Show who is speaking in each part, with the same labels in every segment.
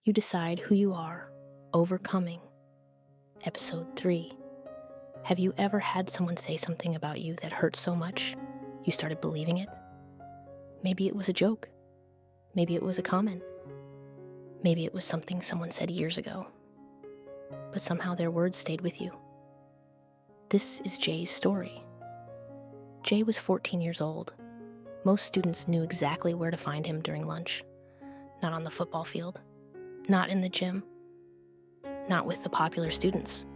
Speaker 1: You decide who you are, overcoming. Episode 3. Have you ever had someone say something about you that hurt so much you started believing it? Maybe it was a joke. Maybe it was a comment. Maybe it was something someone said years ago. But somehow their words stayed with you. This is Jay's story. Jay was 14 years old. Most students knew exactly where to find him during lunch. Not on the football field. Not in the gym. Not with the popular students.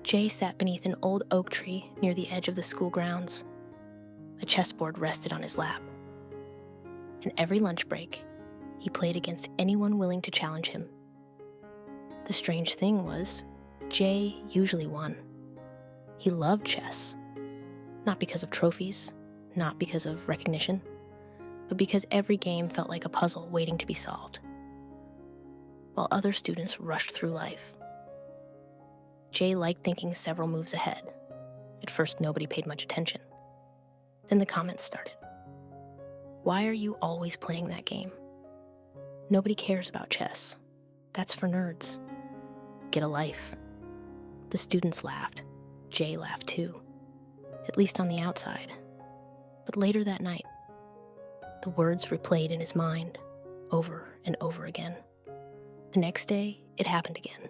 Speaker 1: Jay sat beneath an old oak tree near the edge of the school grounds. A chessboard rested on his lap. And every lunch break, he played against anyone willing to challenge him. The strange thing was, Jay usually won. He loved chess. Not because of trophies, not because of recognition, but because every game felt like a puzzle waiting to be solved. While other students rushed through life, Jay liked thinking several moves ahead. At first, nobody paid much attention. Then the comments started. Why are you always playing that game? Nobody cares about chess. That's for nerds. Get a life. The students laughed. Jay laughed too, at least on the outside. But later that night, the words replayed in his mind over and over again. The next day, it happened again.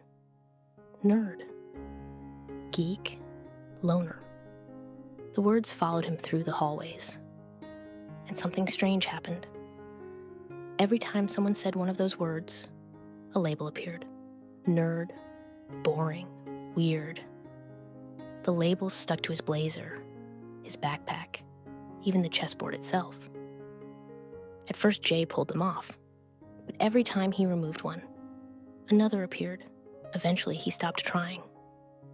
Speaker 1: Nerd. Geek. Loner. The words followed him through the hallways. And something strange happened. Every time someone said one of those words, a label appeared. Nerd. Boring. Weird. The labels stuck to his blazer, his backpack, even the chessboard itself. At first, Jay pulled them off, but every time he removed one, another appeared. Eventually, he stopped trying,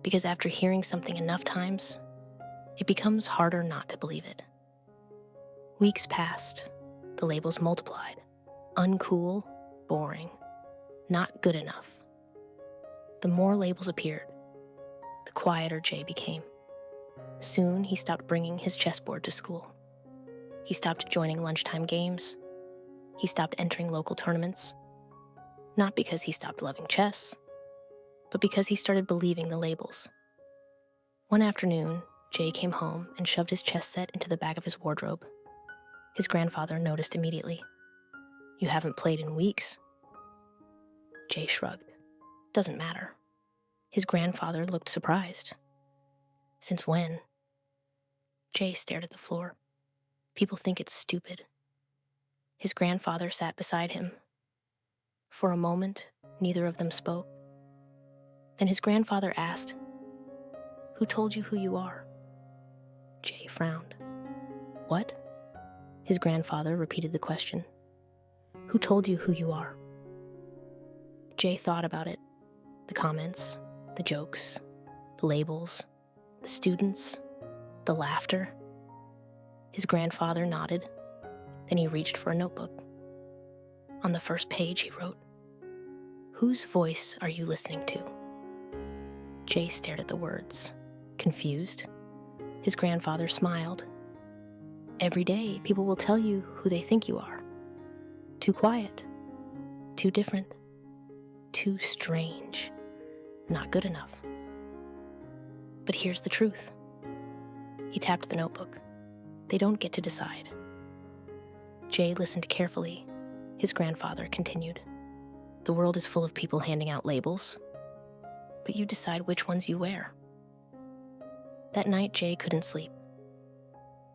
Speaker 1: because after hearing something enough times, it becomes harder not to believe it. Weeks passed. The labels multiplied. Uncool, boring, not good enough. The more labels appeared, the quieter Jay became. Soon, he stopped bringing his chessboard to school. He stopped joining lunchtime games. He stopped entering local tournaments. Not because he stopped loving chess, but because he started believing the labels. One afternoon, Jay came home and shoved his chess set into the back of his wardrobe. His grandfather noticed immediately. You haven't played in weeks. Jay shrugged. Doesn't matter. His grandfather looked surprised. Since when? Jay stared at the floor. People think it's stupid. His grandfather sat beside him. For a moment, neither of them spoke. Then his grandfather asked, "Who told you who you are?" Jay frowned. What? His grandfather repeated the question. Who told you who you are? Jay thought about it. The comments, the jokes, the labels, the students, the laughter. His grandfather nodded. Then he reached for a notebook. On the first page, he wrote, "Whose voice are you listening to?" Jay stared at the words, confused. His grandfather smiled. Every day, people will tell you who they think you are. Too quiet, too different, too strange, not good enough. But here's the truth. He tapped the notebook. They don't get to decide. Jay listened carefully. His grandfather continued. The world is full of people handing out labels, but you decide which ones you wear. That night, Jay couldn't sleep.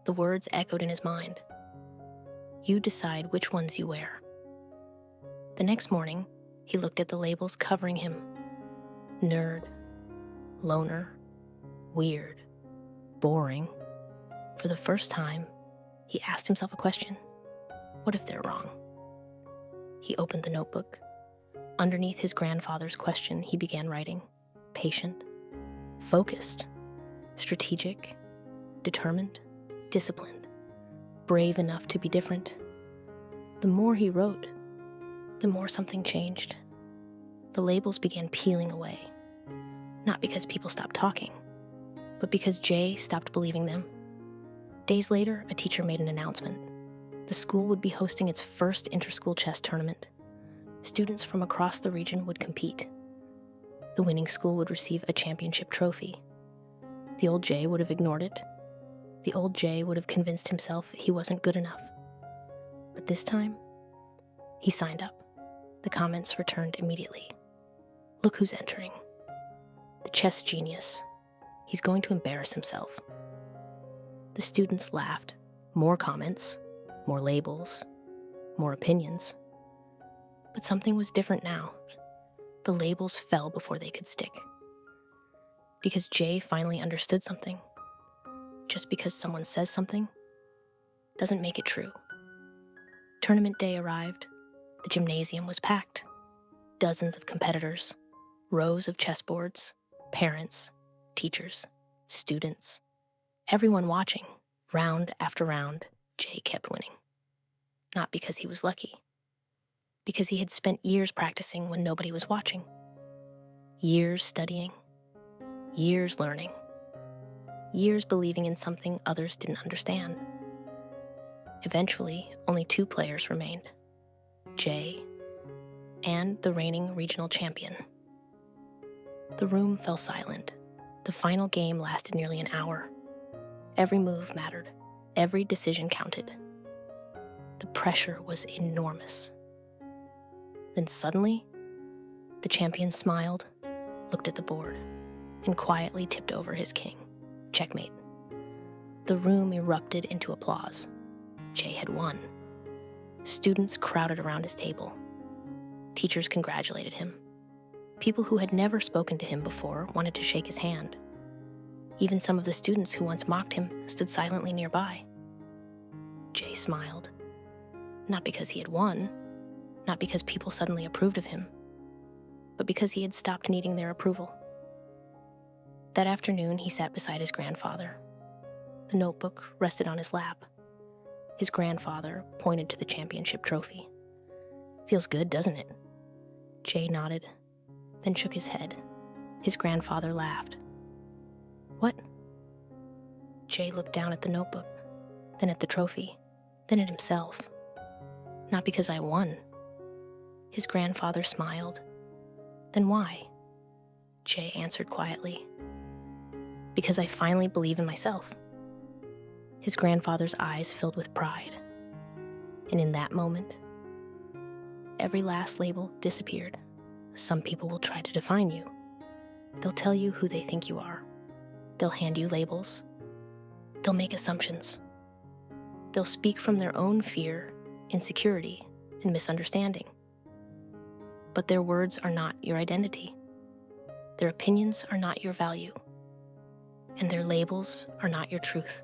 Speaker 1: The words echoed in his mind. You decide which ones you wear. The next morning, he looked at the labels covering him. Nerd, loner, weird, boring. For the first time, he asked himself a question. What if they're wrong? He opened the notebook. Underneath his grandfather's question, he began writing. Patient, focused, strategic, determined, disciplined, brave enough to be different. The more he wrote, the more something changed. The labels began peeling away, not because people stopped talking, but because Jay stopped believing them. Days later, a teacher made an announcement. The school would be hosting its first inter-school chess tournament. Students from across the region would compete. The winning school would receive a championship trophy. The old Jay would have ignored it. The old Jay would have convinced himself he wasn't good enough. But this time, he signed up. The comments returned immediately. Look who's entering. The chess genius. He's going to embarrass himself. The students laughed. More comments, more labels, more opinions. But something was different now. The labels fell before they could stick. Because Jay finally understood something. Just because someone says something doesn't make it true. Tournament day arrived. The gymnasium was packed. Dozens of competitors, rows of chessboards, parents, teachers, students, everyone watching. Round after round, Jay kept winning. Not because he was lucky, because he had spent years practicing when nobody was watching. Years studying, years learning, years believing in something others didn't understand. Eventually, only 2 players remained, Jay and the reigning regional champion. The room fell silent. The final game lasted nearly an hour. Every move mattered. Every decision counted. The pressure was enormous. Then suddenly, the champion smiled, looked at the board, and quietly tipped over his king. Checkmate. The room erupted into applause. Jay had won. Students crowded around his table. Teachers congratulated him. People who had never spoken to him before wanted to shake his hand. Even some of the students who once mocked him stood silently nearby. Jay smiled. Not because he had won, not because people suddenly approved of him, but because he had stopped needing their approval. That afternoon, he sat beside his grandfather. The notebook rested on his lap. His grandfather pointed to the championship trophy. Feels good, doesn't it? Jay nodded, then shook his head. His grandfather laughed. What? Jay looked down at the notebook, then at the trophy, then at himself. Not because I won. His grandfather smiled. Then why? Jay answered quietly. Because I finally believe in myself. His grandfather's eyes filled with pride. And in that moment, every last label disappeared. Some people will try to define you. They'll tell you who they think you are. They'll hand you labels. They'll make assumptions. They'll speak from their own fear, insecurity, and misunderstanding. But their words are not your identity. Their opinions are not your value. And their labels are not your truth.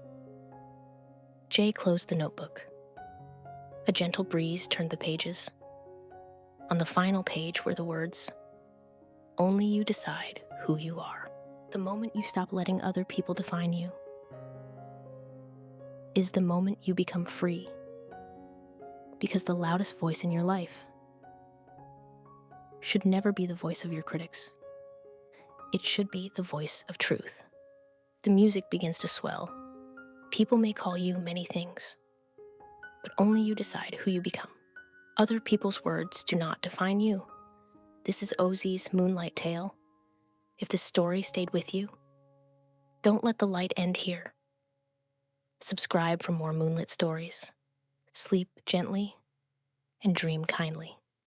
Speaker 1: Jay closed the notebook. A gentle breeze turned the pages. On the final page were the words, "Only you decide who you are." The moment you stop letting other people define you is the moment you become free. Because the loudest voice in your life should never be the voice of your critics. It should be the voice of truth. The music begins to swell. People may call you many things, but only you decide who you become. Other people's words do not define you. This is Ozzy's Moonlight Tale. If this story stayed with you, don't let the light end here. Subscribe for more moonlit stories. Sleep gently and dream kindly.